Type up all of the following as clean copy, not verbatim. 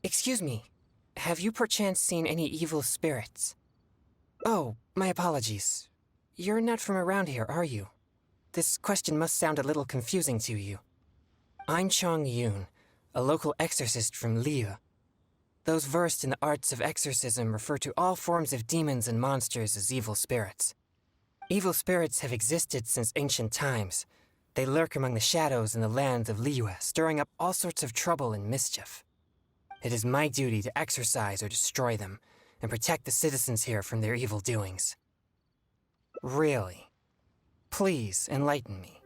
Excuse me, have you perchance seen any evil spirits? Oh, my apologies. You're not from around here, are you? This question must sound a little confusing to you. I'm Chongyun, a local exorcist from Liyue. Those versed in the arts of exorcism refer to all forms of demons and monsters as evil spirits. Evil spirits have existed since ancient times. They lurk among the shadows in the land of Liyue, stirring up all sorts of trouble and mischief. It is my duty to exorcise or destroy them, and protect the citizens here from their evil doings. Really? Please, enlighten me.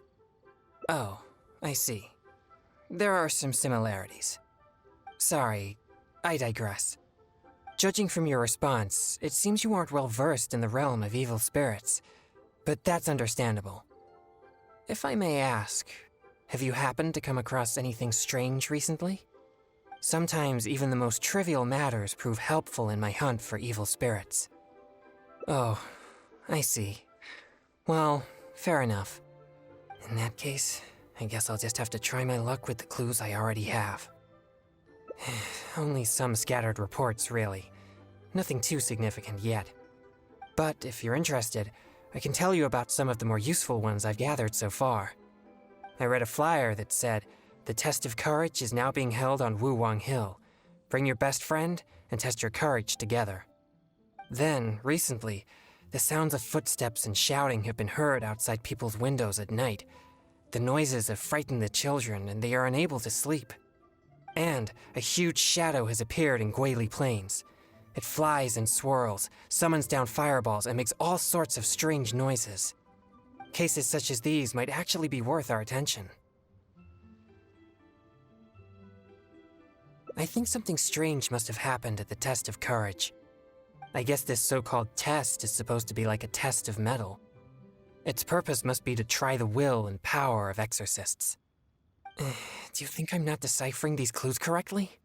Oh, I see. There are some similarities. Sorry, I digress. Judging from your response, it seems you aren't well versed in the realm of evil spirits, but that's understandable. If I may ask, have you happened to come across anything strange recently? Sometimes even the most trivial matters prove helpful in my hunt for evil spirits. Oh, I see. Well, fair enough. In that case, I guess I'll just have to try my luck with the clues I already have. Only some scattered reports, really. Nothing too significant yet. But if you're interested, I can tell you about some of the more useful ones I've gathered so far. I read a flyer that said, "The test of courage is now being held on Wuwang Hill. Bring your best friend and test your courage together." Then, recently, the sounds of footsteps and shouting have been heard outside people's windows at night. The noises have frightened the children, and they are unable to sleep. And a huge shadow has appeared in Guili Plains. It flies and swirls, summons down fireballs, and makes all sorts of strange noises. Cases such as these might actually be worth our attention. I think something strange must have happened at the test of courage. I guess this so-called test is supposed to be like a test of mettle. Its purpose must be to try the will and power of exorcists. Do you think I'm not deciphering these clues correctly?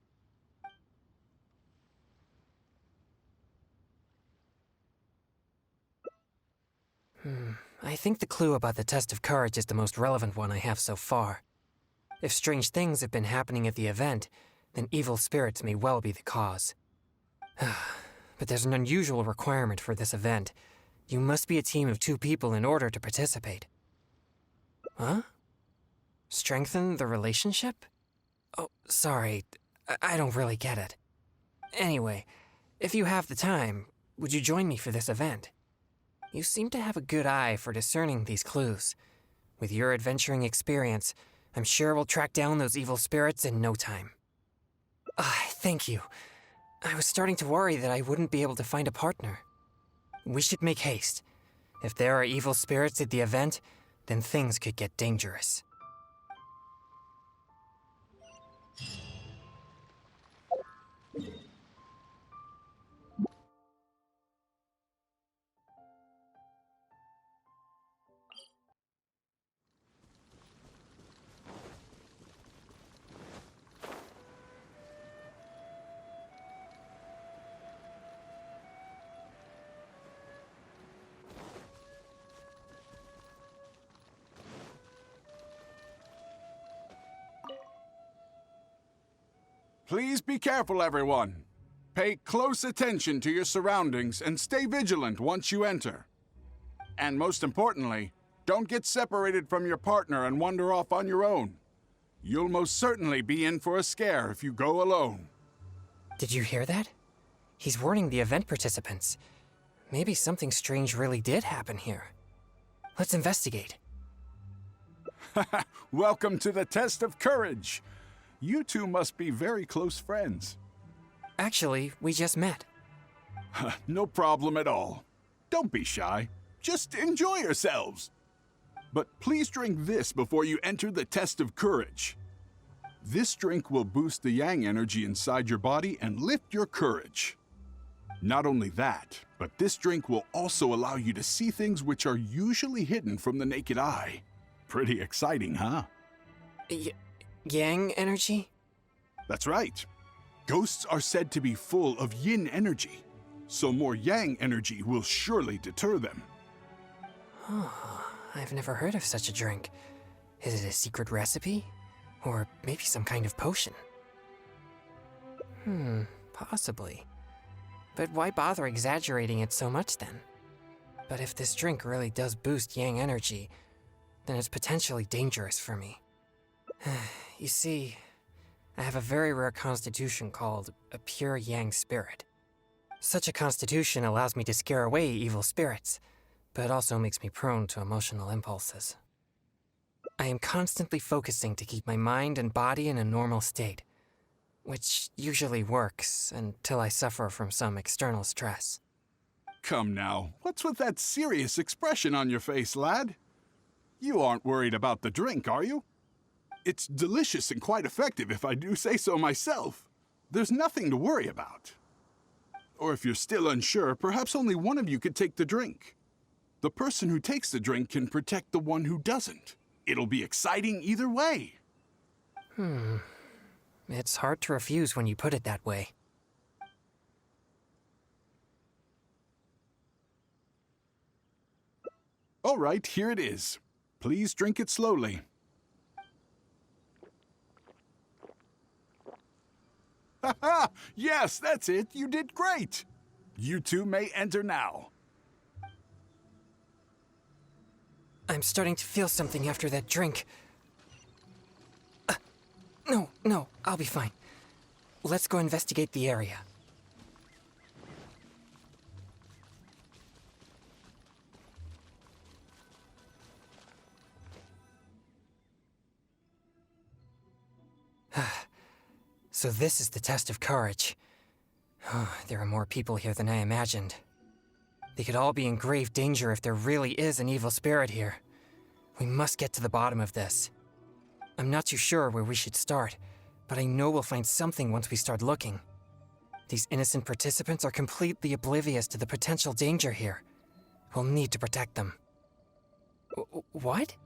I think the clue about the test of courage is the most relevant one I have so far. If strange things have been happening at the event, then evil spirits may well be the cause. But there's an unusual requirement for this event. You must be a team of 2 people in order to participate. Huh? Strengthen the relationship? Oh, sorry. I don't really get it. Anyway, if you have the time, would you join me for this event? You seem to have a good eye for discerning these clues. With your adventuring experience, I'm sure we'll track down those evil spirits in no time. Thank you. I was starting to worry that I wouldn't be able to find a partner. We should make haste. If there are evil spirits at the event, then things could get dangerous. Please be careful, everyone. Pay close attention to your surroundings and stay vigilant once you enter. And most importantly, don't get separated from your partner and wander off on your own. You'll most certainly be in for a scare if you go alone. Did you hear that? He's warning the event participants. Maybe something strange really did happen here. Let's investigate. Welcome to the test of courage. You two must be very close friends. Actually, we just met. No problem at all. Don't be shy. Just enjoy yourselves. But please drink this before you enter the test of courage. This drink will boost the yang energy inside your body and lift your courage. Not only that, but this drink will also allow you to see things which are usually hidden from the naked eye. Pretty exciting, huh? Yang energy? That's right. Ghosts are said to be full of yin energy, so more yang energy will surely deter them. Oh, I've never heard of such a drink. Is it a secret recipe? Or maybe some kind of potion? Possibly. But why bother exaggerating it so much then? But if this drink really does boost yang energy, then it's potentially dangerous for me. You see, I have a very rare constitution called a pure yang spirit. Such a constitution allows me to scare away evil spirits, but also makes me prone to emotional impulses. I am constantly focusing to keep my mind and body in a normal state, which usually works until I suffer from some external stress. Come now, what's with that serious expression on your face, lad? You aren't worried about the drink, are you? It's delicious and quite effective, if I do say so myself. There's nothing to worry about. Or if you're still unsure, perhaps only one of you could take the drink. The person who takes the drink can protect the one who doesn't. It'll be exciting either way. It's hard to refuse when you put it that way. All right, here it is. Please drink it slowly. Ha! Yes, that's it. You did great. You two may enter now. I'm starting to feel something after that drink. No, I'll be fine. Let's go investigate the area. So this is the test of courage. There are more people here than I imagined. They could all be in grave danger if there really is an evil spirit here. We must get to the bottom of this. I'm not too sure where we should start, but I know we'll find something once we start looking. These innocent participants are completely oblivious to the potential danger here. We'll need to protect them. What?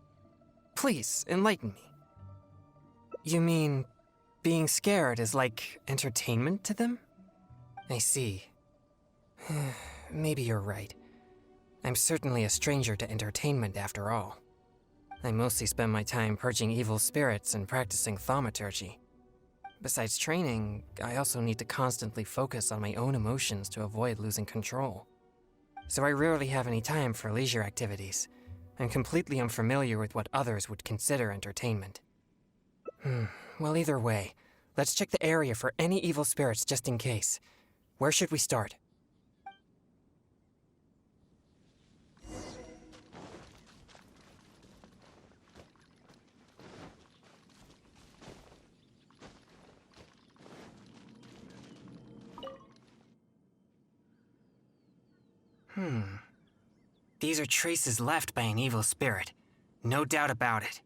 Please, enlighten me. You mean being scared is like entertainment to them? I see. Maybe you're right. I'm certainly a stranger to entertainment after all. I mostly spend my time purging evil spirits and practicing thaumaturgy. Besides training, I also need to constantly focus on my own emotions to avoid losing control. So I rarely have any time for leisure activities. I'm completely unfamiliar with what others would consider entertainment. Well, either way, let's check the area for any evil spirits just in case. Where should we start? These are traces left by an evil spirit. No doubt about it.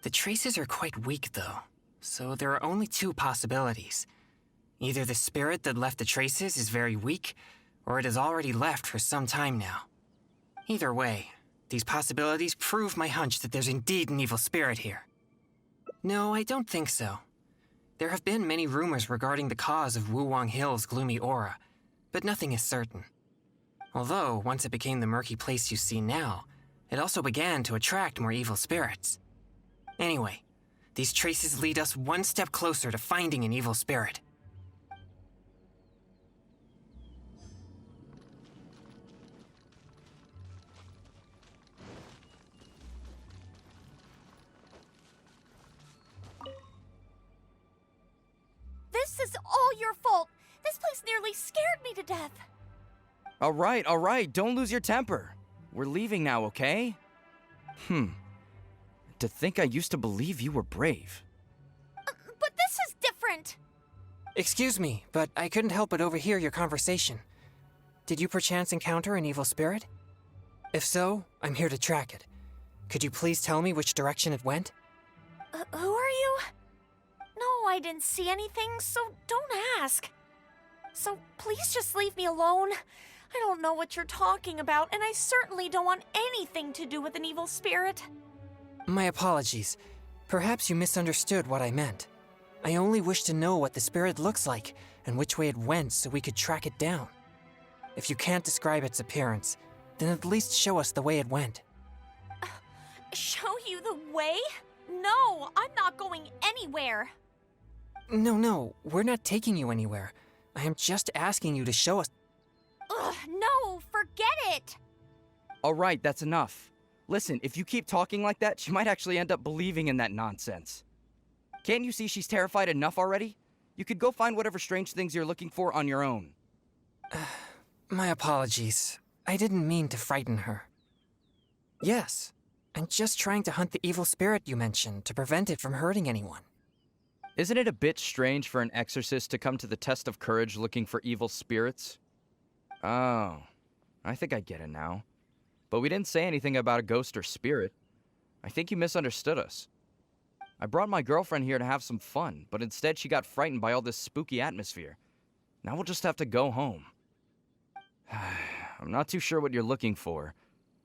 The traces are quite weak, though, so there are only two possibilities. Either the spirit that left the traces is very weak, or it has already left for some time now. Either way, these possibilities prove my hunch that there's indeed an evil spirit here. No, I don't think so. There have been many rumors regarding the cause of Wuwang Hill's gloomy aura, but nothing is certain. Although, once it became the murky place you see now, it also began to attract more evil spirits. Anyway, these traces lead us one step closer to finding an evil spirit. This is all your fault! This place nearly scared me to death! All right, don't lose your temper. We're leaving now, okay? To think I used to believe you were brave. But this is different! Excuse me, but I couldn't help but overhear your conversation. Did you perchance encounter an evil spirit? If so, I'm here to track it. Could you please tell me which direction it went? Who are you? No, I didn't see anything, so don't ask. So please just leave me alone. I don't know what you're talking about, and I certainly don't want anything to do with an evil spirit. My apologies. Perhaps you misunderstood what I meant. I only wish to know what the spirit looks like and which way it went so we could track it down. If you can't describe its appearance, then at least show us the way it went. Show you the way? No, I'm not going anywhere. No, we're not taking you anywhere. I am just asking you to show us. Ugh, no, forget it. All right, that's enough. Listen, if you keep talking like that, she might actually end up believing in that nonsense. Can't you see she's terrified enough already? You could go find whatever strange things you're looking for on your own. My apologies. I didn't mean to frighten her. Yes, I'm just trying to hunt the evil spirit you mentioned to prevent it from hurting anyone. Isn't it a bit strange for an exorcist to come to the test of courage looking for evil spirits? Oh, I think I get it now. But we didn't say anything about a ghost or spirit. I think you misunderstood us. I brought my girlfriend here to have some fun, but instead she got frightened by all this spooky atmosphere. Now we'll just have to go home. I'm not too sure what you're looking for,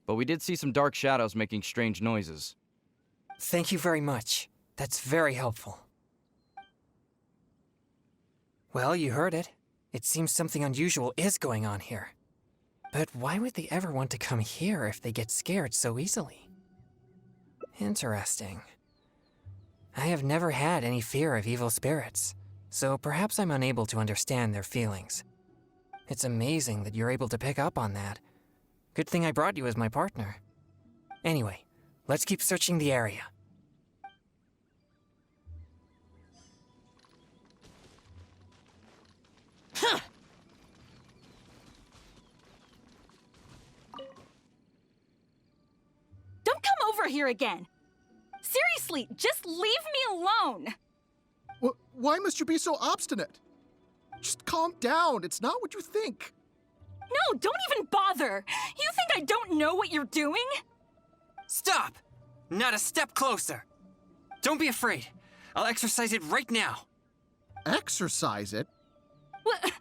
but we did see some dark shadows making strange noises. Thank you very much. That's very helpful. Well, you heard it. It seems something unusual is going on here. But why would they ever want to come here if they get scared so easily? Interesting. I have never had any fear of evil spirits, so perhaps I'm unable to understand their feelings. It's amazing that you're able to pick up on that. Good thing I brought you as my partner. Anyway, let's keep searching the area. Don't come over here again. Seriously, just leave me alone. Why must you be so obstinate? Just calm down. It's not what you think. No, don't even bother. You think I don't know what you're doing? Stop! Not a step closer! Don't be afraid. I'll exercise it right now. Exercise it? What?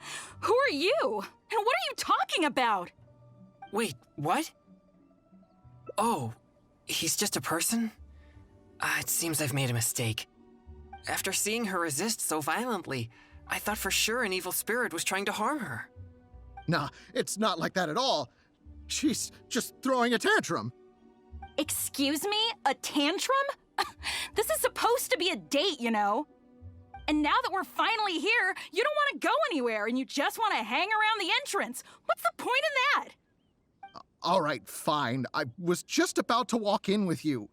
Who are you? And what are you talking about? Wait, what? Oh, he's just a person? It seems I've made a mistake. After seeing her resist so violently, I thought for sure an evil spirit was trying to harm her. Nah, it's not like that at all. She's just throwing a tantrum. Excuse me? A tantrum? This is supposed to be a date, you know? And now that we're finally here, you don't want to go anywhere and you just want to hang around the entrance. What's the point in that? All right, fine. I was just about to walk in with you.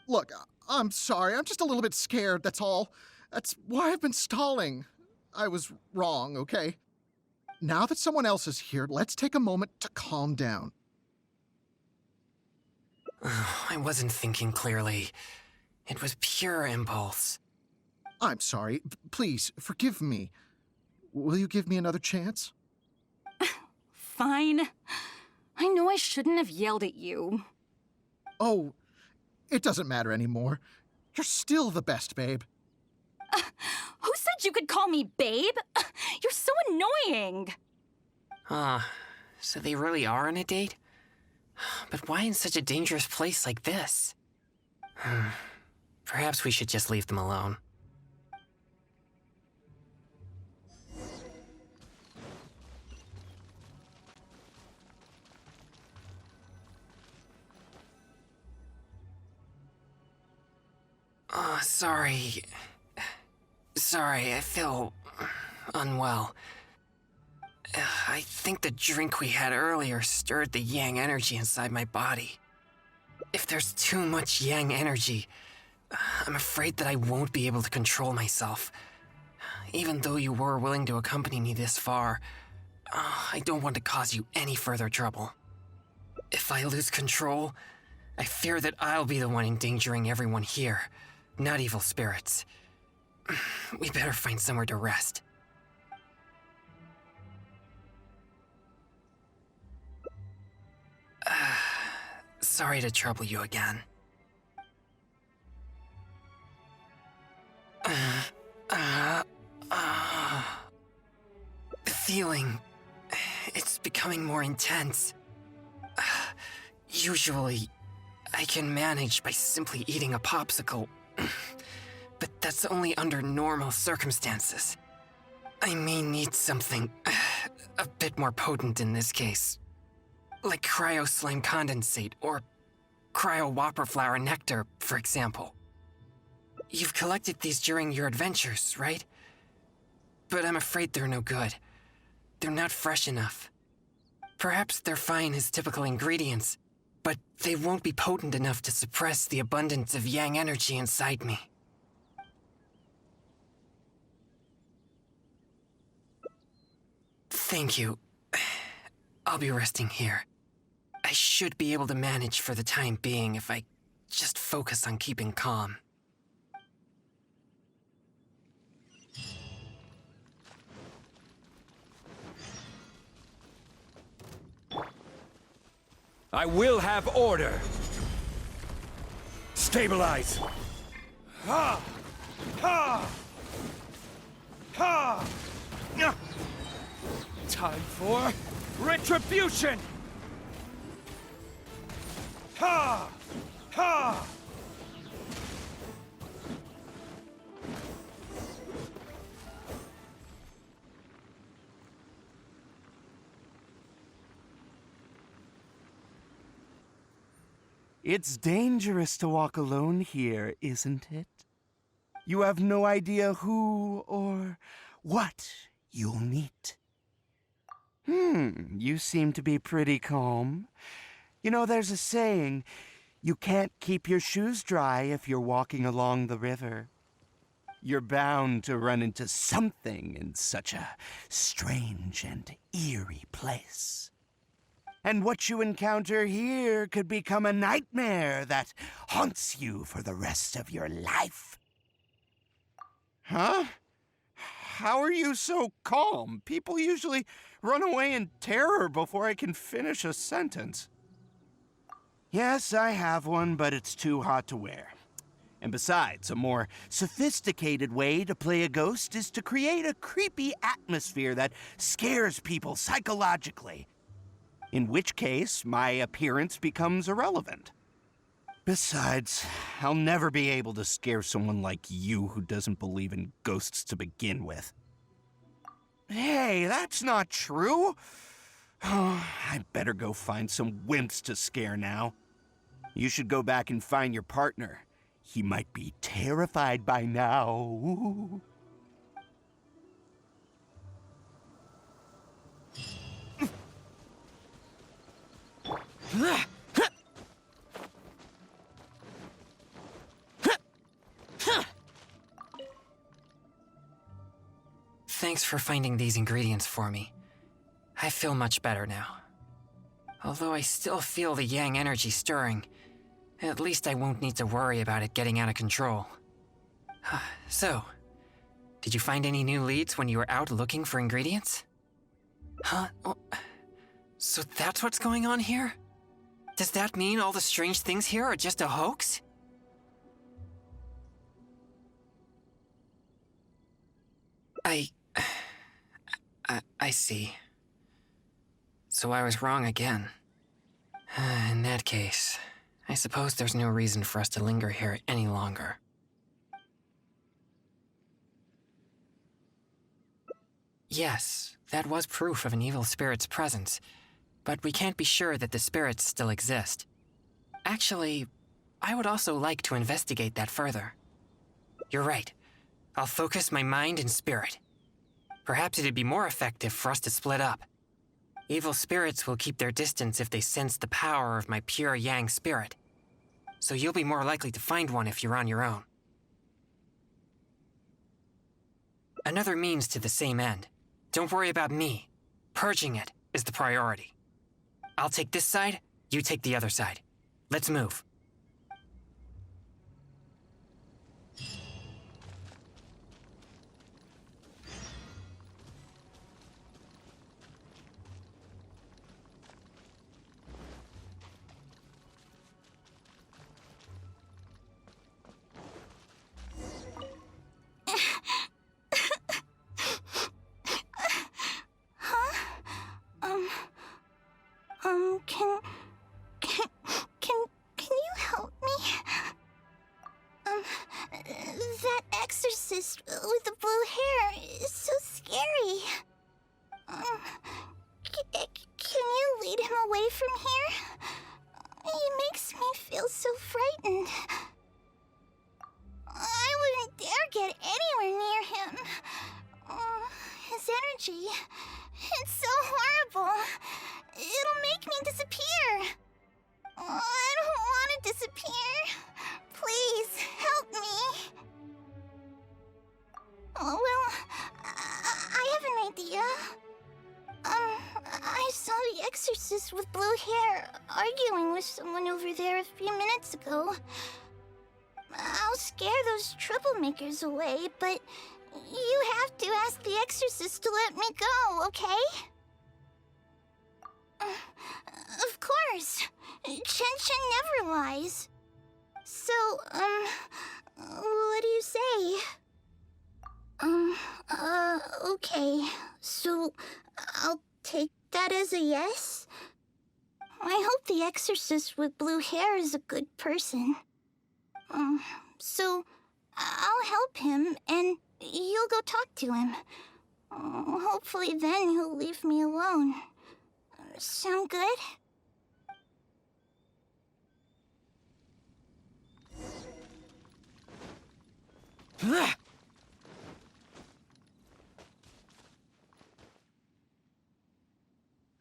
Look, I'm sorry. I'm just a little bit scared, that's all. That's why I've been stalling. I was wrong, okay? Now that someone else is here, let's take a moment to calm down. I wasn't thinking clearly. It was pure impulse. I'm sorry. Please, forgive me. Will you give me another chance? Fine. I know I shouldn't have yelled at you. Oh, it doesn't matter anymore. You're still the best, babe. Who said you could call me babe? You're so annoying. So they really are on a date? But why in such a dangerous place like this? Perhaps we should just leave them alone. Sorry. Sorry, I feel unwell. I think the drink we had earlier stirred the yang energy inside my body. If there's too much yang energy, I'm afraid that I won't be able to control myself. Even though you were willing to accompany me this far, I don't want to cause you any further trouble. If I lose control, I fear that I'll be the one endangering everyone here, not evil spirits. We better find somewhere to rest. Sorry to trouble you again. more intense. Usually, I can manage by simply eating a popsicle. But that's only under normal circumstances. I may need something a bit more potent in this case. Like cryo slime condensate or cryo whopper flower nectar, for example. You've collected these during your adventures, right? But I'm afraid they're no good. They're not fresh enough. Perhaps they're fine as typical ingredients, but they won't be potent enough to suppress the abundance of yang energy inside me. Thank you. I'll be resting here. I should be able to manage for the time being if I just focus on keeping calm. I will have order. Stabilize. Ha! Ha! Ha! Nyah! Time for retribution! Ha! Ha! It's dangerous to walk alone here, isn't it? You have no idea who or what you'll meet. You seem to be pretty calm. You know, there's a saying, you can't keep your shoes dry if you're walking along the river. You're bound to run into something in such a strange and eerie place. And what you encounter here could become a nightmare that haunts you for the rest of your life. Huh? How are you so calm? People usually run away in terror before I can finish a sentence. Yes, I have one, but it's too hot to wear. And besides, a more sophisticated way to play a ghost is to create a creepy atmosphere that scares people psychologically. In which case, my appearance becomes irrelevant. Besides, I'll never be able to scare someone like you who doesn't believe in ghosts to begin with. Hey, that's not true. I better go find some wimps to scare now. You should go back and find your partner. He might be terrified by now. Thanks for finding these ingredients for me. I feel much better now. Although I still feel the yang energy stirring, at least I won't need to worry about it getting out of control. So, did you find any new leads when you were out looking for ingredients? Huh? Oh, so that's what's going on here? Does that mean all the strange things here are just a hoax? I see. So I was wrong again. In that case, I suppose there's no reason for us to linger here any longer. Yes, that was proof of an evil spirit's presence, but we can't be sure that the spirits still exist. Actually, I would also like to investigate that further. You're right. I'll focus my mind and spirit. Perhaps it'd be more effective for us to split up. Evil spirits will keep their distance if they sense the power of my pure yang spirit. So you'll be more likely to find one if you're on your own. Another means to the same end. Don't worry about me. Purging it is the priority. I'll take this side, you take the other side. Let's move. feel so frightened. I wouldn't dare get anywhere near him. His energy, it's so horrible. It'll make me disappear. I don't want to disappear. Please, help me. Well, I have an idea. I saw the exorcist with blue hair arguing with someone over there a few minutes ago. I'll scare those troublemakers away, but you have to ask the exorcist to let me go, okay? Of course. Chongyun never lies. So, what do you say? Okay. So, I'll take that as a yes? I hope the exorcist with blue hair is a good person. So, I'll help him, and you'll go talk to him. Hopefully then he'll leave me alone. Sound good?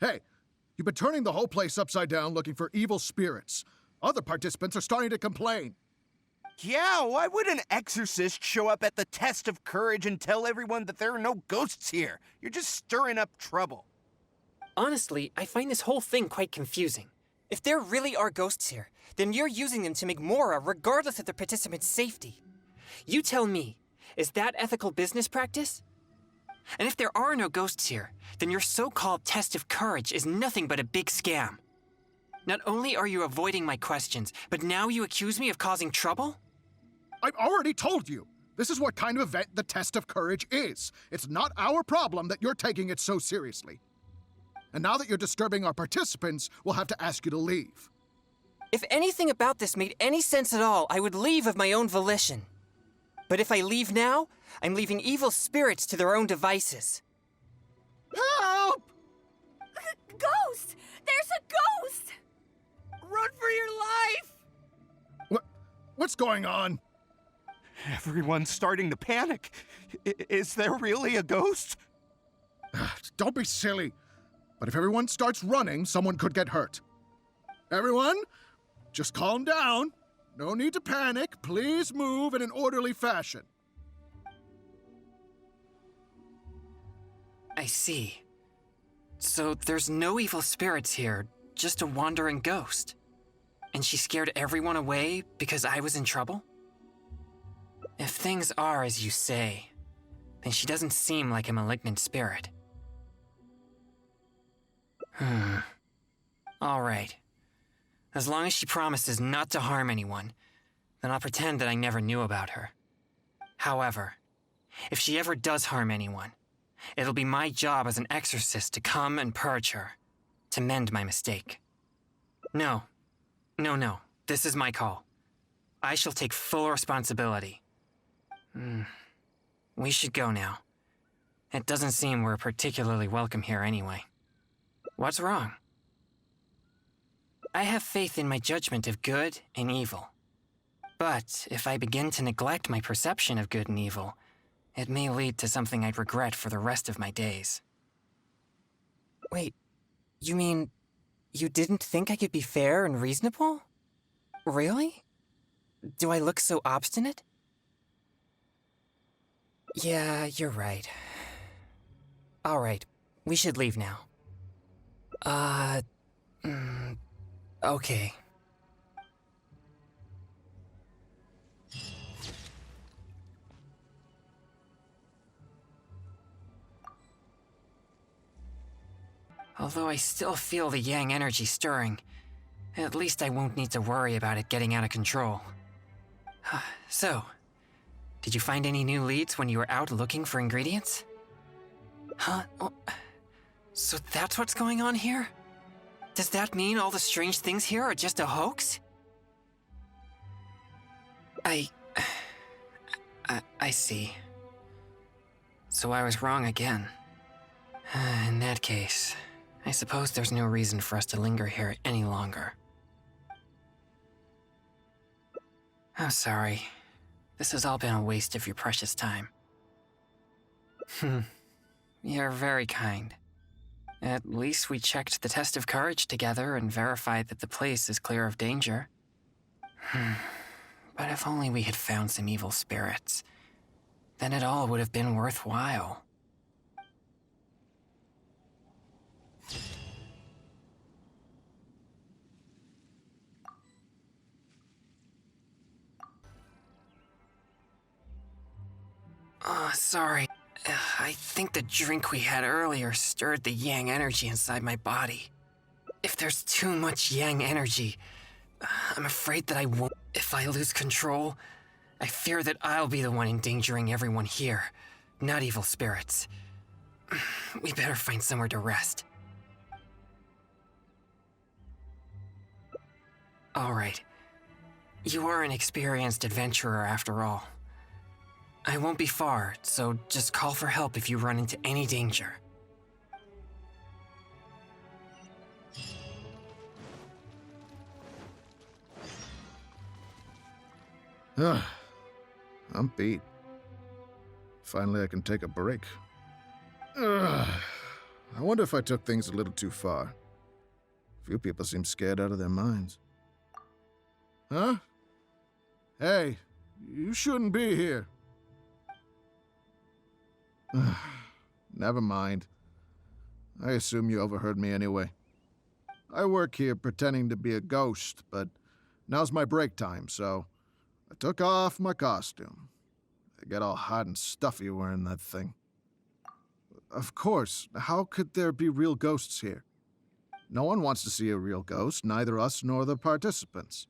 Hey, you've been turning the whole place upside down looking for evil spirits. Other participants are starting to complain. Yeah, why would an exorcist show up at the test of courage and tell everyone that there are no ghosts here? You're just stirring up trouble. Honestly, I find this whole thing quite confusing. If there really are ghosts here, then you're using them to make Mora regardless of the participants' safety. You tell me, is that ethical business practice? And if there are no ghosts here, then your so-called test of courage is nothing but a big scam. Not only are you avoiding my questions, but now you accuse me of causing trouble? I've already told you. This is what kind of event the test of courage is. It's not our problem that you're taking it so seriously. And now that you're disturbing our participants, we'll have to ask you to leave. If anything about this made any sense at all, I would leave of my own volition. But if I leave now, I'm leaving evil spirits to their own devices. Help! Ghost! There's a ghost! Run for your life! What's going on? Everyone's starting to panic. Is there really a ghost? Don't be silly. But if everyone starts running, someone could get hurt. Everyone, just calm down. No need to panic. Please move in an orderly fashion. I see. So there's no evil spirits here, just a wandering ghost. And she scared everyone away because I was in trouble? If things are as you say, then she doesn't seem like a malignant spirit. All right. As long as she promises not to harm anyone, then I'll pretend that I never knew about her. However, if she ever does harm anyone, it'll be my job as an exorcist to come and purge her, to mend my mistake. No. This is my call. I shall take full responsibility. We should go now. It doesn't seem we're particularly welcome here anyway. What's wrong? I have faith in my judgment of good and evil. But if I begin to neglect my perception of good and evil, it may lead to something I'd regret for the rest of my days. Wait, you mean you didn't think I could be fair and reasonable? Really? Do I look so obstinate? Yeah, you're right. All right, we should leave now. Okay. Although I still feel the yang energy stirring, at least I won't need to worry about it getting out of control. So, did you find any new leads when you were out looking for ingredients? Huh? Oh, so that's what's going on here? Does that mean all the strange things here are just a hoax? I see. So I was wrong again. In that case, I suppose there's no reason for us to linger here any longer. I'm sorry. This has all been a waste of your precious time. You're very kind. At least we checked the test of courage together and verified that the place is clear of danger. But if only we had found some evil spirits, then it all would have been worthwhile. Sorry. I think the drink we had earlier stirred the yang energy inside my body. If there's too much yang energy, I'm afraid that I won't. If I lose control, I fear that I'll be the one endangering everyone here, not evil spirits. We better find somewhere to rest. Alright. You are an experienced adventurer after all. I won't be far, so just call for help if you run into any danger. I'm beat. Finally, I can take a break. I wonder if I took things a little too far. Few people seem scared out of their minds. Huh? Hey, you shouldn't be here. Never mind. I assume you overheard me anyway. I work here pretending to be a ghost, but now's my break time, so I took off my costume. I get all hot and stuffy wearing that thing. Of course, how could there be real ghosts here? No one wants to see a real ghost, neither us nor the participants.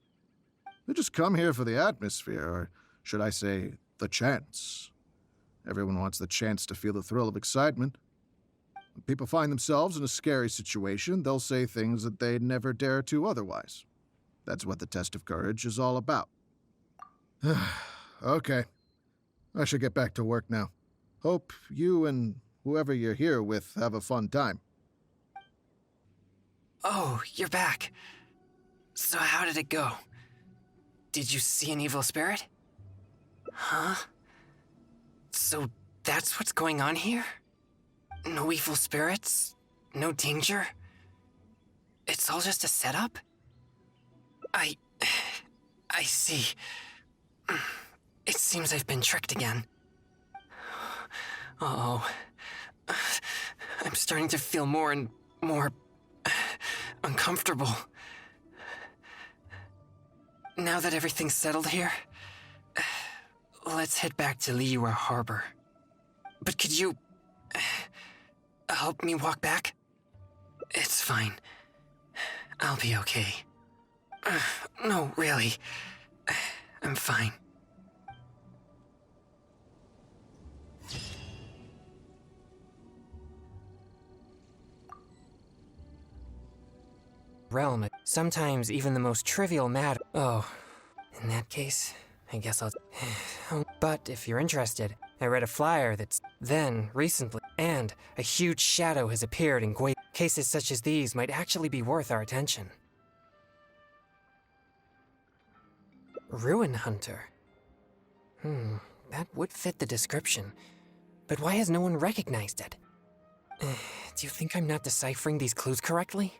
They just come here for the atmosphere, or should I say, the chance. Everyone wants the chance to feel the thrill of excitement. When people find themselves in a scary situation, they'll say things that they'd never dare to otherwise. That's what the test of courage is all about. Okay. I should get back to work now. Hope you and whoever you're here with have a fun time. Oh, you're back. So how did it go? Did you see an evil spirit? Huh? So that's what's going on here? No evil spirits? No danger? It's all just a setup? I see. It seems I've been tricked again. Uh-oh. I'm starting to feel more and more uncomfortable. Now that everything's settled here, let's head back to Liyue Harbor. But could you help me walk back? It's fine. I'll be okay. No, really. I'm fine. Realm, sometimes even the most trivial matter. Oh, in that case, I guess I'll. But if you're interested, I read a flyer that's then, recently, and a huge shadow has appeared in Gui. Cases such as these might actually be worth our attention. Ruin Hunter. That would fit the description. But why has no one recognized it? Do you think I'm not deciphering these clues correctly?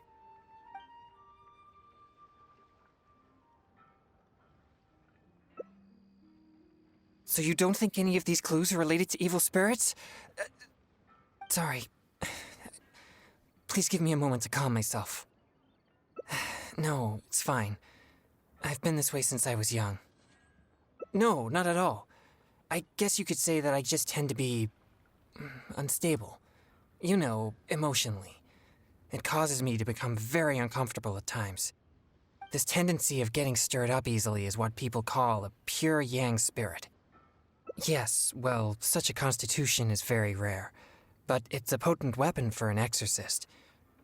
So you don't think any of these clues are related to evil spirits? Sorry. Please give me a moment to calm myself. No, it's fine. I've been this way since I was young. No, not at all. I guess you could say that I just tend to be unstable. You know, emotionally. It causes me to become very uncomfortable at times. This tendency of getting stirred up easily is what people call a pure yang spirit. Yes, well, such a constitution is very rare, but it's a potent weapon for an exorcist.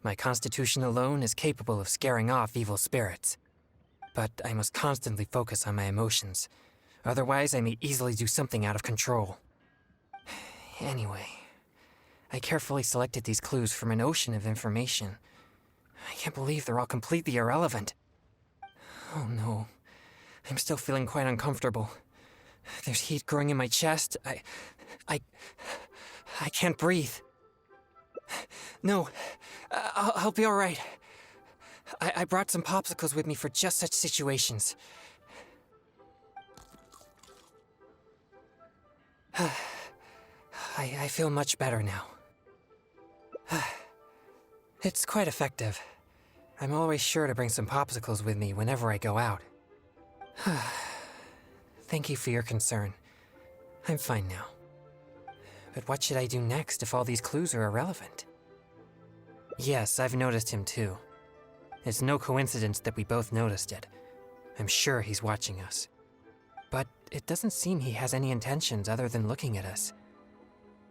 My constitution alone is capable of scaring off evil spirits. But I must constantly focus on my emotions. Otherwise, I may easily do something out of control. Anyway, I carefully selected these clues from an ocean of information. I can't believe they're all completely irrelevant. Oh no. I'm still feeling quite uncomfortable. There's heat growing in my chest. I can't breathe. No, I'll be all right. I brought some popsicles with me for just such situations. I feel much better now. It's quite effective. I'm always sure to bring some popsicles with me whenever I go out. Thank you for your concern. I'm fine now. But what should I do next if all these clues are irrelevant? Yes, I've noticed him too. It's no coincidence that we both noticed it. I'm sure he's watching us. But it doesn't seem he has any intentions other than looking at us.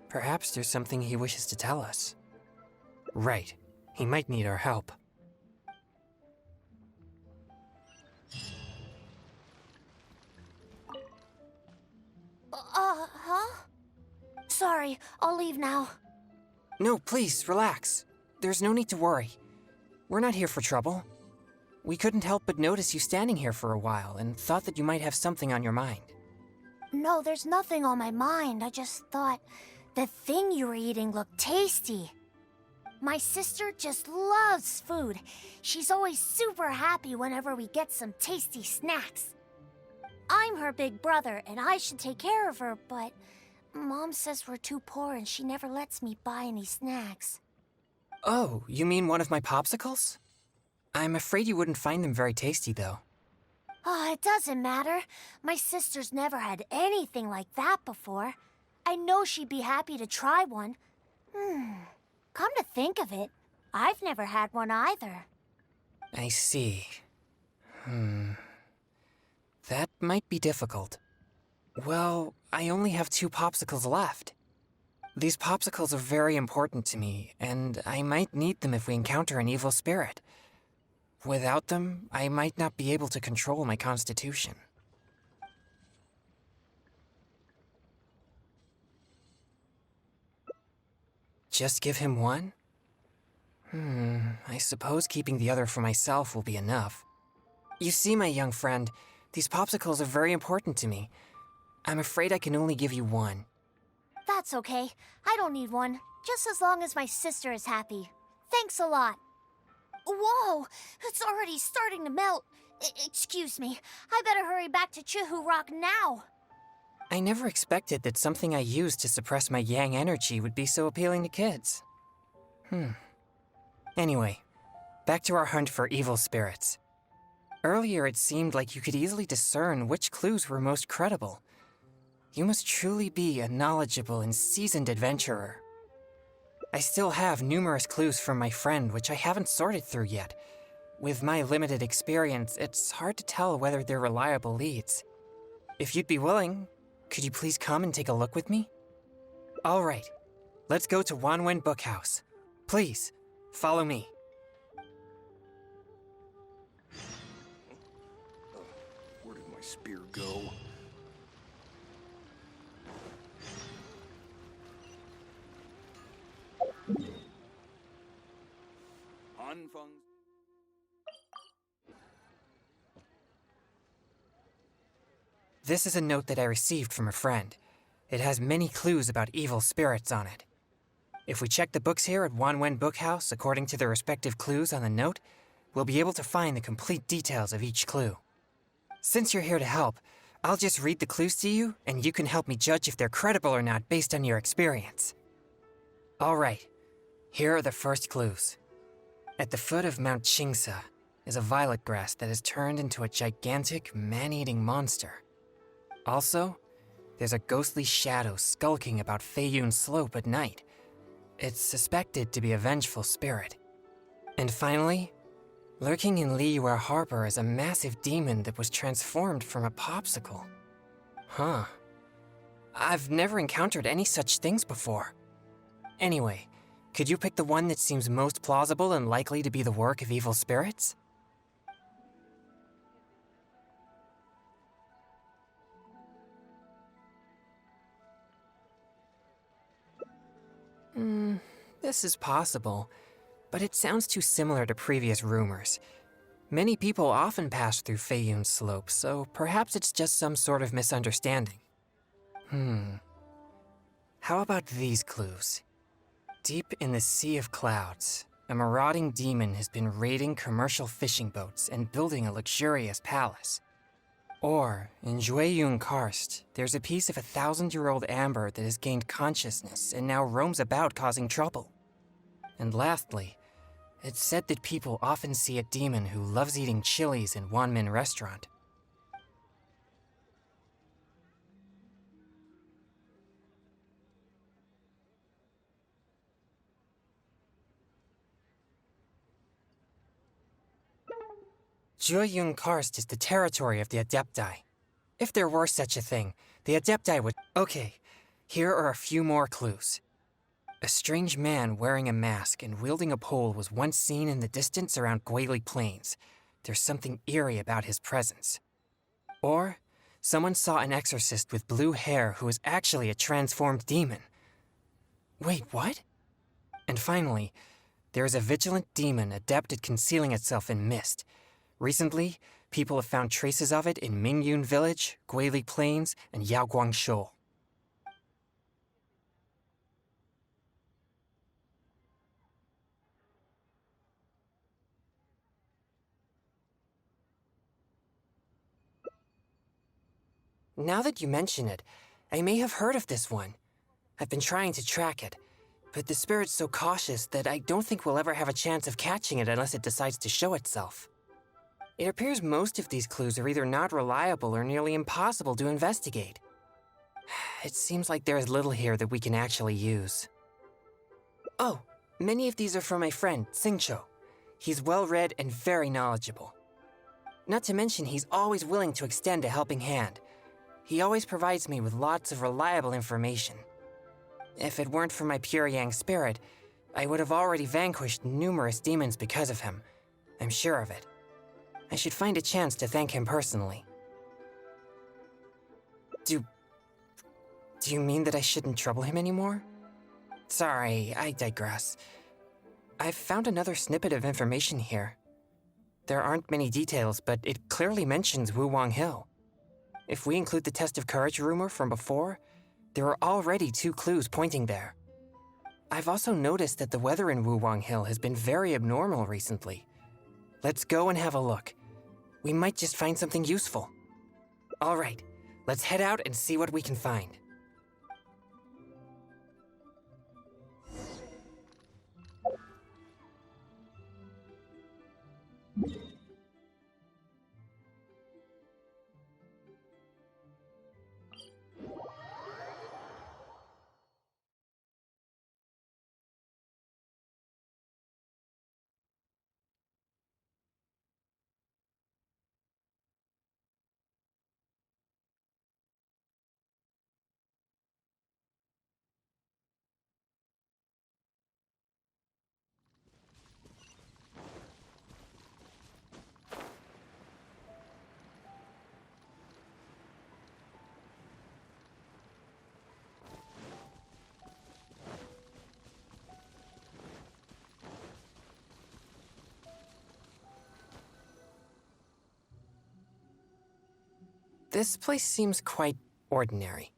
Perhaps there's something he wishes to tell us. Right. He might need our help. Huh? Sorry, I'll leave now. No, please, relax. There's no need to worry. We're not here for trouble. We couldn't help but notice you standing here for a while and thought that you might have something on your mind. No, there's nothing on my mind. I just thought the thing you were eating looked tasty. My sister just loves food. She's always super happy whenever we get some tasty snacks. I'm her big brother, and I should take care of her, but Mom says we're too poor and she never lets me buy any snacks. Oh, you mean one of my popsicles? I'm afraid you wouldn't find them very tasty, though. Oh, it doesn't matter. My sister's never had anything like that before. I know she'd be happy to try one. Come to think of it, I've never had one either. I see. That might be difficult. Well, I only have 2 popsicles left. These popsicles are very important to me, and I might need them if we encounter an evil spirit. Without them, I might not be able to control my constitution. Just give him one? I suppose keeping the other for myself will be enough. You see, my young friend, these popsicles are very important to me. I'm afraid I can only give you one. That's okay. I don't need one, just as long as my sister is happy. Thanks a lot. Whoa! It's already starting to melt. Excuse me. I better hurry back to Chihu Rock now. I never expected that something I used to suppress my yang energy would be so appealing to kids. Anyway, back to our hunt for evil spirits. Earlier it seemed like you could easily discern which clues were most credible. You must truly be a knowledgeable and seasoned adventurer. I still have numerous clues from my friend which I haven't sorted through yet. With my limited experience, it's hard to tell whether they're reliable leads. If you'd be willing, could you please come and take a look with me? All right, let's go to Wanwen Bookhouse. Please, follow me. Where did my spear go? This is a note that I received from a friend. It has many clues about evil spirits on it. If we check the books here at Wanwen Bookhouse according to the respective clues on the note, we'll be able to find the complete details of each clue. Since you're here to help, I'll just read the clues to you, and you can help me judge if they're credible or not based on your experience. All right, here are the first clues. At the foot of Mount Chingsa is a violet grass that has turned into a gigantic, man-eating monster. Also, there's a ghostly shadow skulking about Feiyun Slope at night. It's suspected to be a vengeful spirit. And finally, lurking in Liyue Harbor is a massive demon that was transformed from a popsicle. Huh. I've never encountered any such things before. Anyway, could you pick the one that seems most plausible and likely to be the work of evil spirits? This is possible, but it sounds too similar to previous rumors. Many people often pass through Feiyun Slope, so perhaps it's just some sort of misunderstanding. How about these clues? Deep in the Sea of Clouds, a marauding demon has been raiding commercial fishing boats and building a luxurious palace. Or, in Jueyun Karst, there's a piece of 1,000-year-old amber that has gained consciousness and now roams about causing trouble. And lastly, it's said that people often see a demon who loves eating chilies in Wanmin Restaurant. Jueyun Karst is the territory of the Adepti. If there were such a thing, the Adepti would... Okay, here are a few more clues. A strange man wearing a mask and wielding a pole was once seen in the distance around Guili Plains. There's something eerie about his presence. Or, someone saw an exorcist with blue hair who was actually a transformed demon. Wait, what? And finally, there is a vigilant demon adept at concealing itself in mist. Recently, people have found traces of it in Mingyun Village, Guili Plains, and Yaoguang Shoal. Now that you mention it, I may have heard of this one. I've been trying to track it, but the spirit's so cautious that I don't think we'll ever have a chance of catching it unless it decides to show itself. It appears most of these clues are either not reliable or nearly impossible to investigate. It seems like there is little here that we can actually use. Oh, many of these are from my friend, Xingqiu. He's well-read and very knowledgeable. Not to mention he's always willing to extend a helping hand. He always provides me with lots of reliable information. If it weren't for my pure Yang spirit, I would have already vanquished numerous demons because of him. I'm sure of it. I should find a chance to thank him personally. Do you mean that I shouldn't trouble him anymore? Sorry, I digress. I've found another snippet of information here. There aren't many details, but it clearly mentions Wuwang Hill. If we include the test of courage rumor from before, there are already 2 clues pointing there. I've also noticed that the weather in Wuwang Hill has been very abnormal recently. Let's go and have a look. We might just find something useful. All right, let's head out and see what we can find. This place seems quite ordinary.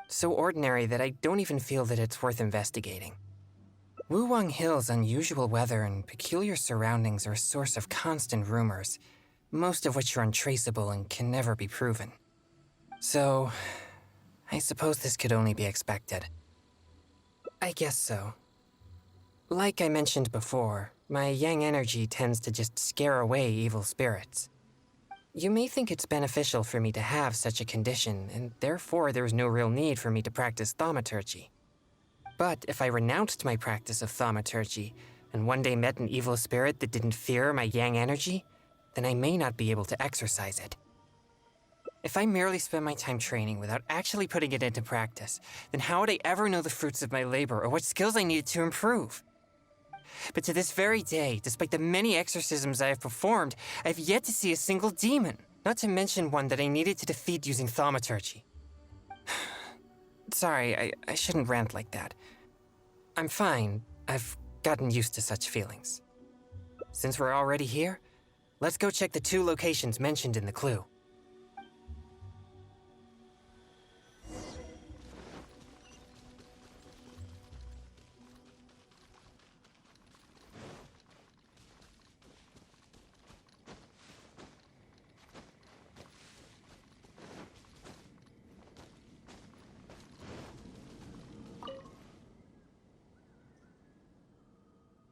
So ordinary that I don't even feel that it's worth investigating. Wuwang Hill's unusual weather and peculiar surroundings are a source of constant rumors, most of which are untraceable and can never be proven. So, I suppose this could only be expected. I guess so. Like I mentioned before, my yang energy tends to just scare away evil spirits. You may think it's beneficial for me to have such a condition, and therefore there's no real need for me to practice thaumaturgy. But if I renounced my practice of thaumaturgy, and one day met an evil spirit that didn't fear my yang energy, then I may not be able to exercise it. If I merely spend my time training without actually putting it into practice, then how would I ever know the fruits of my labor or what skills I needed to improve? But to this very day, despite the many exorcisms I have performed, I have yet to see a single demon, not to mention one that I needed to defeat using thaumaturgy. Sorry, I shouldn't rant like that. I'm fine. I've gotten used to such feelings. Since we're already here, Let's go check the 2 locations mentioned in the clue.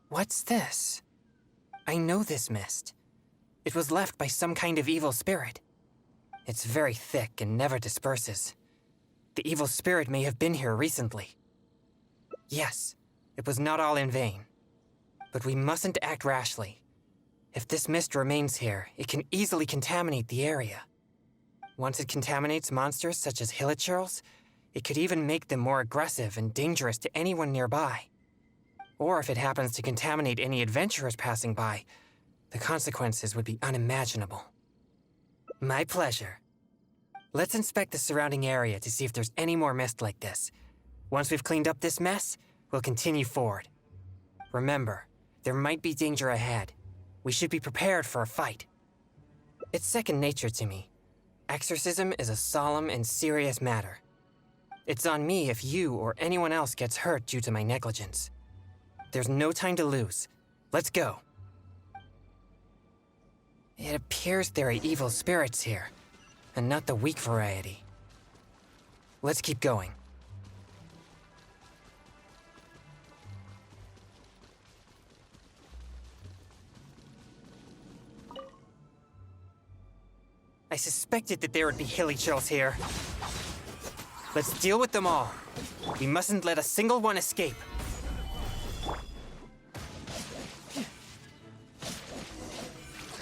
What's this? I know this mist. It was left by some kind of evil spirit. It's very thick and never disperses. The evil spirit may have been here recently. Yes, it was not all in vain. But we mustn't act rashly. If this mist remains here, it can easily contaminate the area. Once it contaminates monsters such as hilichurls, it could even make them more aggressive and dangerous to anyone nearby. Or if it happens to contaminate any adventurers passing by, the consequences would be unimaginable. My pleasure. Let's inspect the surrounding area to see if there's any more mist like this. Once we've cleaned up this mess, we'll continue forward. Remember, there might be danger ahead. We should be prepared for a fight. It's second nature to me. Exorcism is a solemn and serious matter. It's on me if you or anyone else gets hurt due to my negligence. There's no time to lose. Let's go. It appears there are evil spirits here, and not the weak variety. Let's keep going. I suspected that there would be hilichurls here. Let's deal with them all. We mustn't let a single one escape.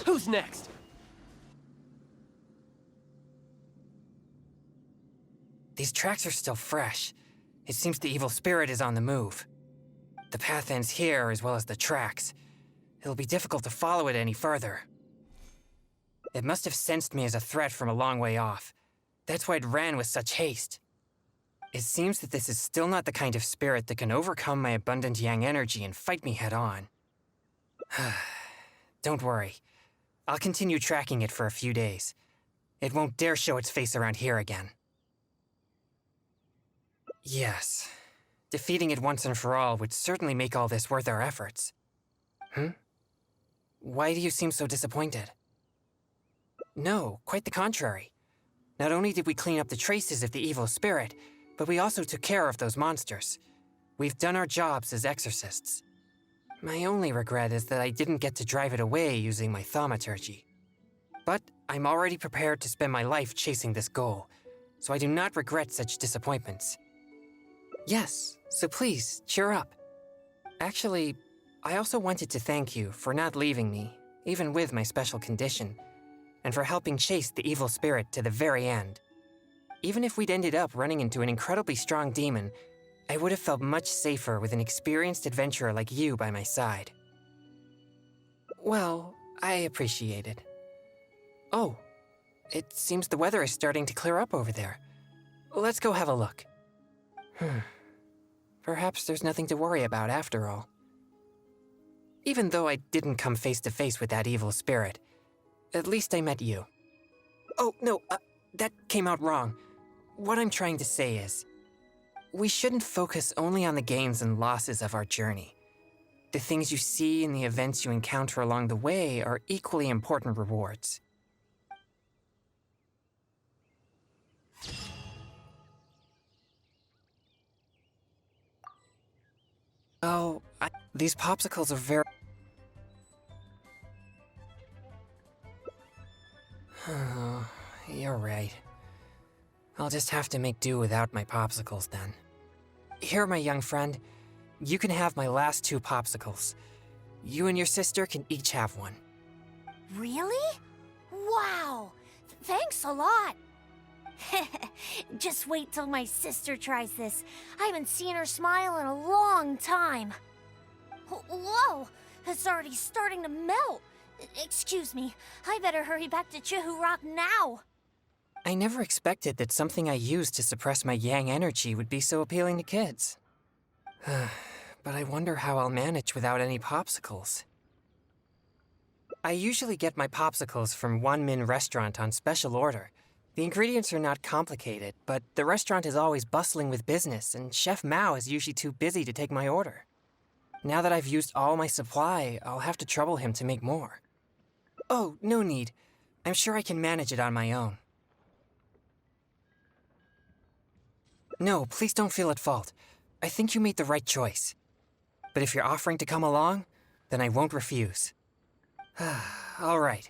Who's next? These tracks are still fresh. It seems the evil spirit is on the move. The path ends here as well as the tracks. It'll be difficult to follow it any further. It must have sensed me as a threat from a long way off. That's why it ran with such haste. It seems that this is still not the kind of spirit that can overcome my abundant yang energy and fight me head on. Don't worry. I'll continue tracking it for a few days. It won't dare show its face around here again. Yes. Defeating it once and for all would certainly make all this worth our efforts. Why do you seem so disappointed? No, quite the contrary. Not only did we clean up the traces of the evil spirit, but we also took care of those monsters. We've done our jobs as exorcists. My only regret is that I didn't get to drive it away using my thaumaturgy. But I'm already prepared to spend my life chasing this goal, so I do not regret such disappointments. Yes, so please, cheer up. Actually, I also wanted to thank you for not leaving me, even with my special condition, and for helping chase the evil spirit to the very end. Even if we'd ended up running into an incredibly strong demon, I would have felt much safer with an experienced adventurer like you by my side. Well, I appreciate it. Oh, it seems the weather is starting to clear up over there. Let's go have a look. Perhaps there's nothing to worry about after all. Even though I didn't come face to face with that evil spirit, at least I met you. Oh, no, that came out wrong. What I'm trying to say is, we shouldn't focus only on the gains and losses of our journey. The things you see and the events you encounter along the way are equally important rewards. Oh, these popsicles are very... Oh, you're right. I'll just have to make do without my popsicles then. Here, my young friend. You can have my last 2 popsicles. You and your sister can each have one. Really? Wow! Thanks a lot! Just wait till my sister tries this. I haven't seen her smile in a long time. Whoa! It's already starting to melt. Excuse me, I better hurry back to Chihu Rock now. I never expected that something I used to suppress my yang energy would be so appealing to kids. But I wonder how I'll manage without any popsicles. I usually get my popsicles from One Min Restaurant on special order. The ingredients are not complicated, but the restaurant is always bustling with business, and Chef Mao is usually too busy to take my order. Now that I've used all my supply, I'll have to trouble him to make more. Oh, no need. I'm sure I can manage it on my own. No, please don't feel at fault. I think you made the right choice. But if you're offering to come along, then I won't refuse. All right.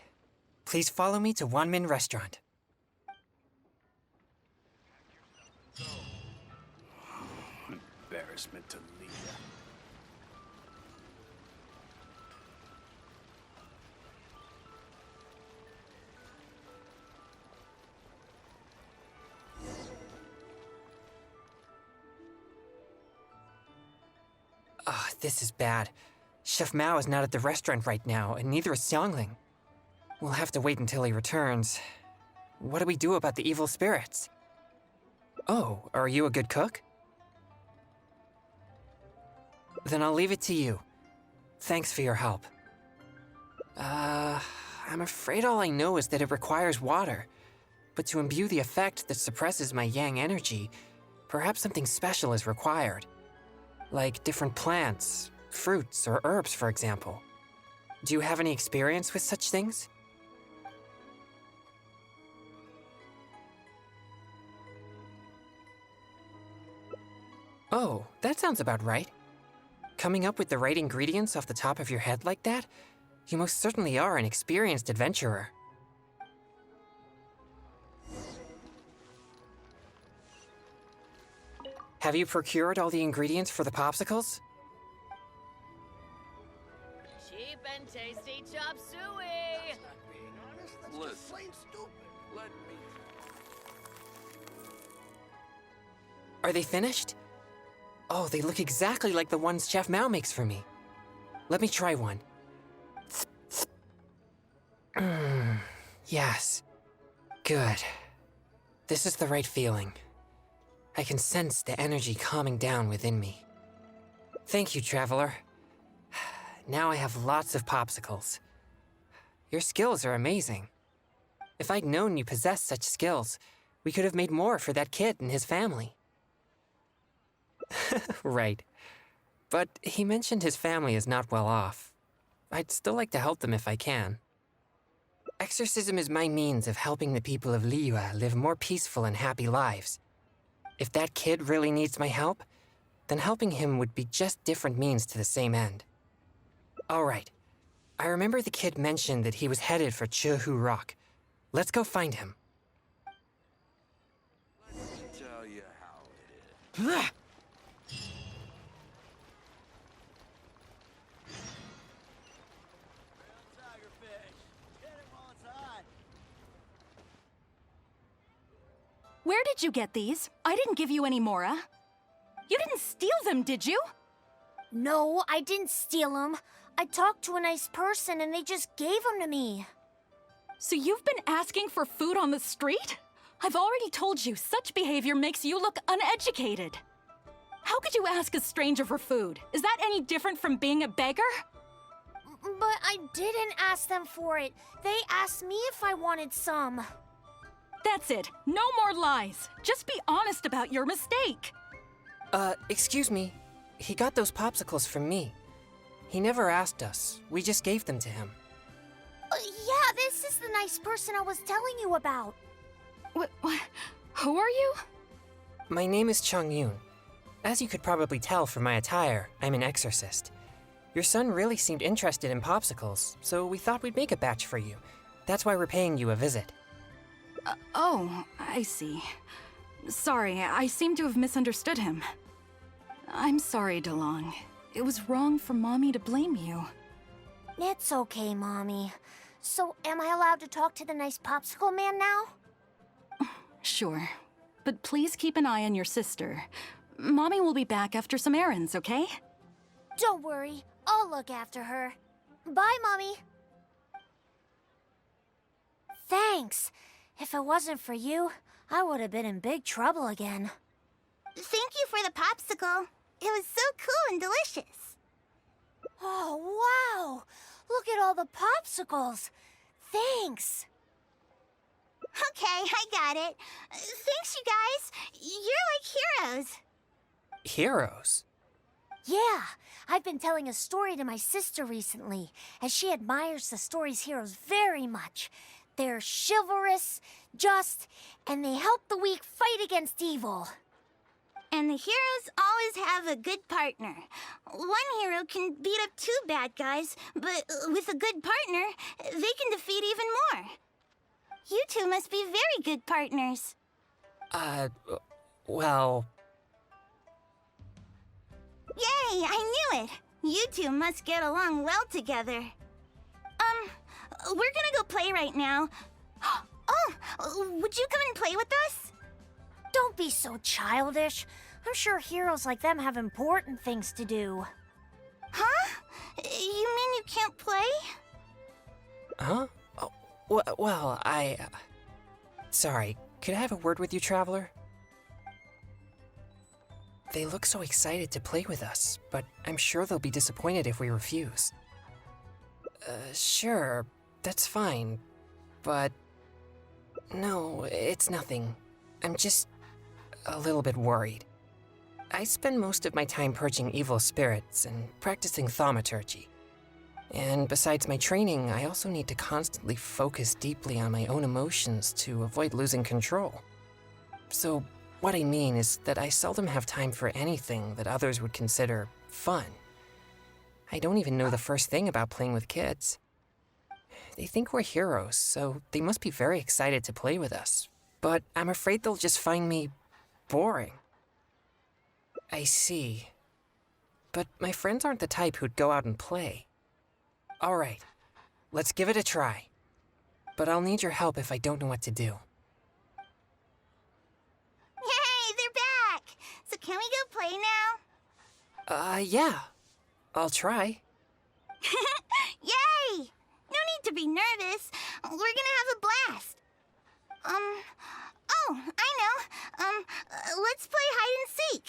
Please follow me to One Min Restaurant. Embarrassment to Leah. This is bad. Chef Mao is not at the restaurant right now, and neither is Xiangling. We'll have to wait until he returns. What do we do about the evil spirits? Oh, are you a good cook? Then I'll leave it to you. Thanks for your help. I'm afraid all I know is that it requires water. But to imbue the effect that suppresses my yang energy, perhaps something special is required. Like different plants, fruits, or herbs, for example. Do you have any experience with such things? Oh, that sounds about right. Coming up with the right ingredients off the top of your head like that? You most certainly are an experienced adventurer. Have you procured all the ingredients for the popsicles? Cheap and tasty chop suey! Listen, let me... Are they finished? Oh, they look exactly like the ones Chef Mao makes for me. Let me try one. Yes. Good. This is the right feeling. I can sense the energy calming down within me. Thank you, Traveler. Now I have lots of popsicles. Your skills are amazing. If I'd known you possessed such skills, we could have made more for that kid and his family. Right. But he mentioned his family is not well off. I'd still like to help them if I can. Exorcism is my means of helping the people of Liyue live more peaceful and happy lives. If that kid really needs my help, then helping him would be just different means to the same end. All right. I remember the kid mentioned that he was headed for Chehu Rock. Let's go find him. Let me tell you how it is. Where did you get these? I didn't give you any, Mora. You didn't steal them, did you? No, I didn't steal them. I talked to a nice person and they just gave them to me. So you've been asking for food on the street? I've already told you, such behavior makes you look uneducated. How could you ask a stranger for food? Is that any different from being a beggar? But I didn't ask them for it. They asked me if I wanted some. That's it. No more lies. Just be honest about your mistake. Excuse me. He got those popsicles from me. He never asked us. We just gave them to him. Yeah, this is the nice person I was telling you about. What? Who are you? My name is Chongyun. As you could probably tell from my attire, I'm an exorcist. Your son really seemed interested in popsicles, so we thought we'd make a batch for you. That's why we're paying you a visit. Oh, I see. Sorry, I seem to have misunderstood him. I'm sorry, DeLong. It was wrong for Mommy to blame you. It's okay, Mommy. So, am I allowed to talk to the nice popsicle man now? Sure. But please keep an eye on your sister. Mommy will be back after some errands, okay? Don't worry. I'll look after her. Bye, Mommy. Thanks. If it wasn't for you, I would have been in big trouble again. Thank you for the popsicle. It was so cool and delicious. Oh, wow! Look at all the popsicles. Thanks. Okay, I got it. Thanks, you guys. You're like heroes. Heroes? Yeah, I've been telling a story to my sister recently, as she admires the story's heroes very much. They're chivalrous, just, and they help the weak fight against evil. And the heroes always have a good partner. One hero can beat up two bad guys, but with a good partner, they can defeat even more. You two must be very good partners. Well... Yay, I knew it! You two must get along well together. We're gonna go play right now. Oh, would you come and play with us? Don't be so childish. I'm sure heroes like them have important things to do. Huh? You mean you can't play? Huh? Oh, well, Sorry, could I have a word with you, Traveler? They look so excited to play with us, but I'm sure they'll be disappointed if we refuse. Sure, that's fine, but... No, it's nothing. I'm just a little bit worried. I spend most of my time purging evil spirits and practicing thaumaturgy. And besides my training, I also need to constantly focus deeply on my own emotions to avoid losing control. So, what I mean is that I seldom have time for anything that others would consider fun. I don't even know the first thing about playing with kids. They think we're heroes, so they must be very excited to play with us. But I'm afraid they'll just find me boring. I see. But my friends aren't the type who'd go out and play. All right, let's give it a try. But I'll need your help if I don't know what to do. Yay, they're back! So can we go play now? Yeah. I'll try. Yay! No need to be nervous. We're gonna have a blast. Oh, I know. Let's play hide and seek.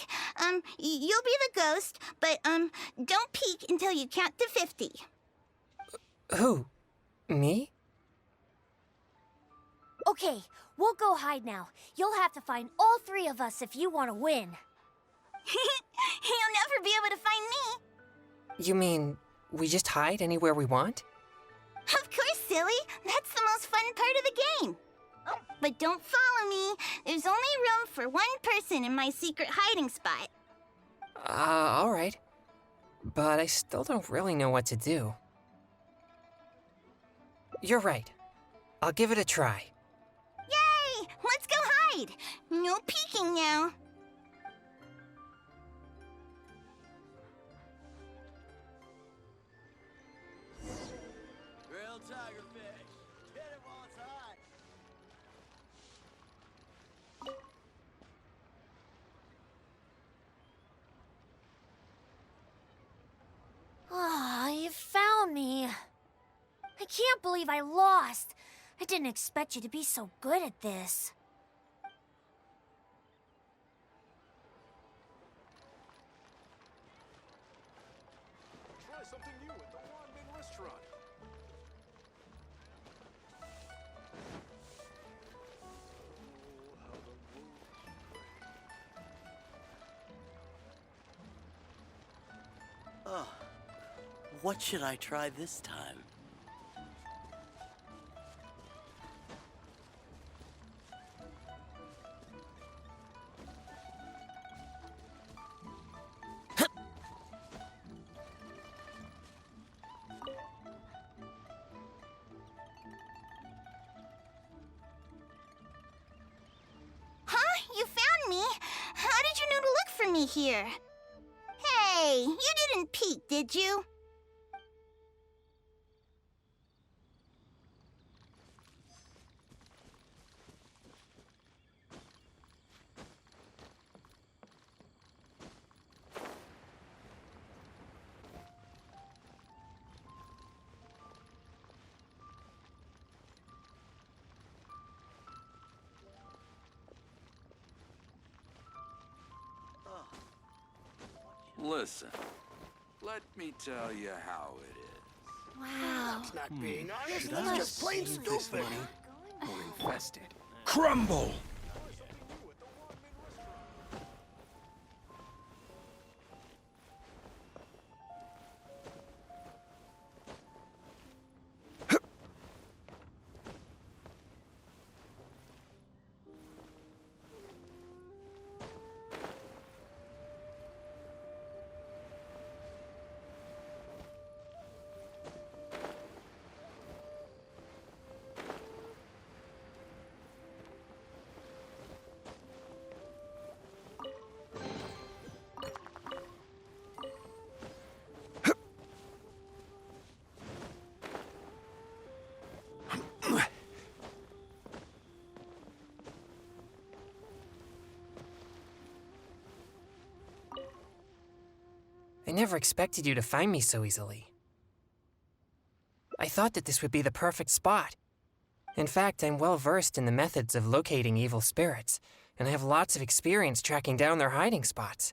You'll be the ghost, but, don't peek until you count to 50. Who? Me? Okay, we'll go hide now. You'll have to find all three of us if you want to win. You'll never be able to find me. You mean we just hide anywhere we want? Of course, silly. That's the most fun part of the game. But don't follow me. There's only room for one person in my secret hiding spot. All right. But I still don't really know what to do. You're right. I'll give it a try. Yay! Let's go hide. No peeking now. Grilled tigerfish. Hit him while it's hot. Ah, you found me. I can't believe I lost. I didn't expect you to be so good at this. Try something new at the Ramen restaurant. Oh, what should I try this time? Huh? You found me? How did you know to look for me here? Hey, you didn't peek, did you? Listen, let me tell you how it is. Wow. That's not being honest. Should I That's just plain save this stupid. money or invest it? Crumble! I never expected you to find me so easily. I thought that this would be the perfect spot. In fact, I'm well versed in the methods of locating evil spirits, and I have lots of experience tracking down their hiding spots.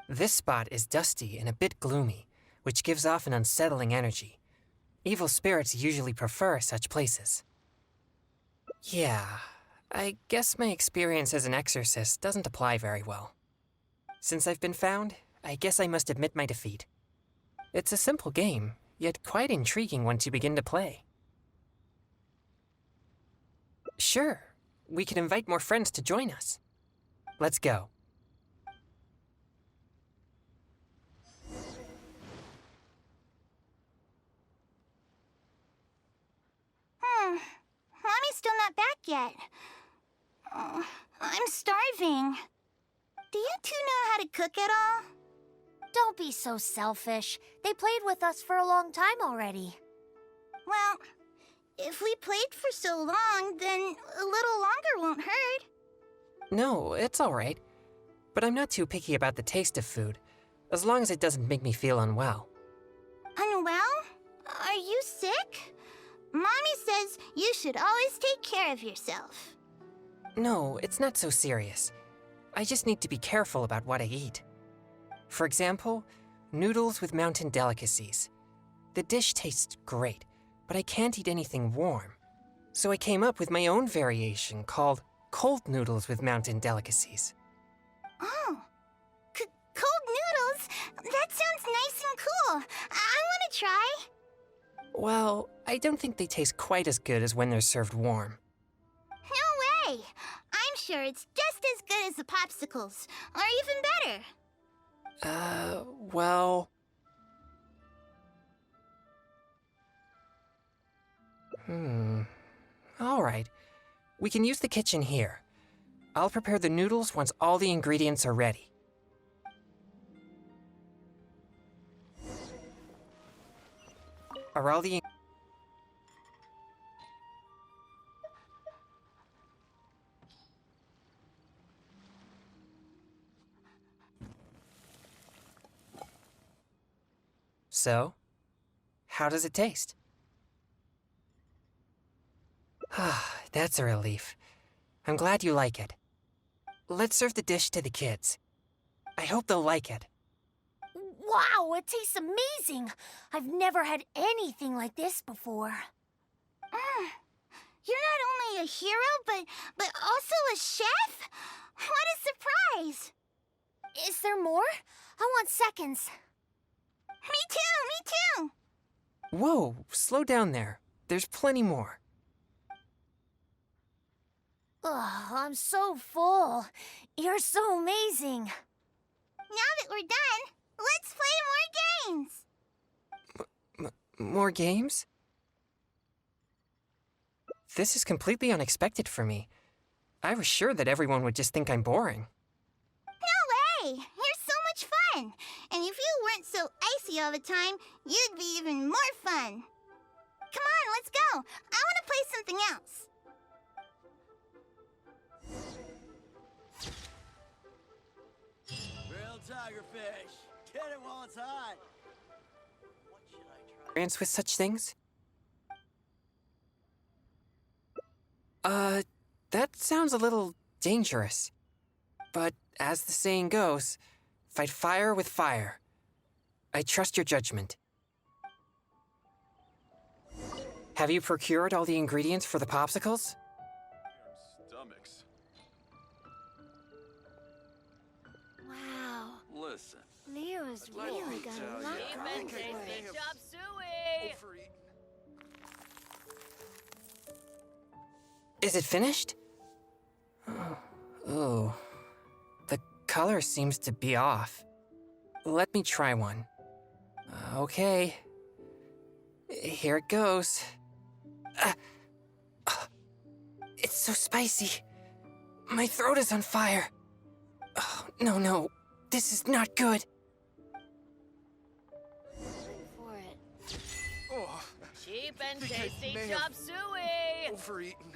This spot is dusty and a bit gloomy, which gives off an unsettling energy. Evil spirits usually prefer such places. Yeah, I guess my experience as an exorcist doesn't apply very well. Since I've been found, I guess I must admit my defeat. It's a simple game, yet quite intriguing once you begin to play. Sure, we can invite more friends to join us. Let's go. Mommy's still not back yet. I'm starving. Do you two know how to cook at all? Don't be so selfish. They played with us for a long time already. Well, if we played for so long, then a little longer won't hurt. No, it's all right. But I'm not too picky about the taste of food, as long as it doesn't make me feel unwell. Unwell? Are you sick? Mommy says you should always take care of yourself. No, it's not so serious. I just need to be careful about what I eat. For example, noodles with mountain delicacies. The dish tastes great, but I can't eat anything warm. So I came up with my own variation called cold noodles with mountain delicacies. Oh, cold noodles? That sounds nice and cool. I want to try. Well, I don't think they taste quite as good as when they're served warm. No way! I'm sure it's just as good as the popsicles, or even better. Well... All right. We can use the kitchen here. I'll prepare the noodles once all the ingredients are ready. Are all the... So, how does it taste? Ah, that's a relief. I'm glad you like it. Let's serve the dish to the kids. I hope they'll like it. Wow, it tastes amazing! I've never had anything like this before. You're not only a hero, but also a chef? What a surprise! Is there more? I want seconds. Me too! Whoa, slow down there. There's plenty more. Ugh, I'm so full. You're so amazing. Now that we're done, let's play more games! More games? This is completely unexpected for me. I was sure that everyone would just think I'm boring. No way! You're so much fun! And if you weren't so icy all the time, you'd be even more fun. Come on, let's go! I want to play something else. Real tigerfish. Get it while it's hot. What should I try? Experience with such things? That sounds a little dangerous. But as the saying goes, fight fire with fire. I trust your judgment. Have you procured all the ingredients for the popsicles? Stomachs. Wow. Listen. Leo's really got a lot Cheap going and for tasty it. chop suey. Overeaten. Is it finished? Ooh. The color seems to be off. Let me try one. Okay. Here it goes. It's so spicy. My throat is on fire. Oh, no. This is not good. For it. Oh, Cheap and think I tasty may have chop suey. overeaten.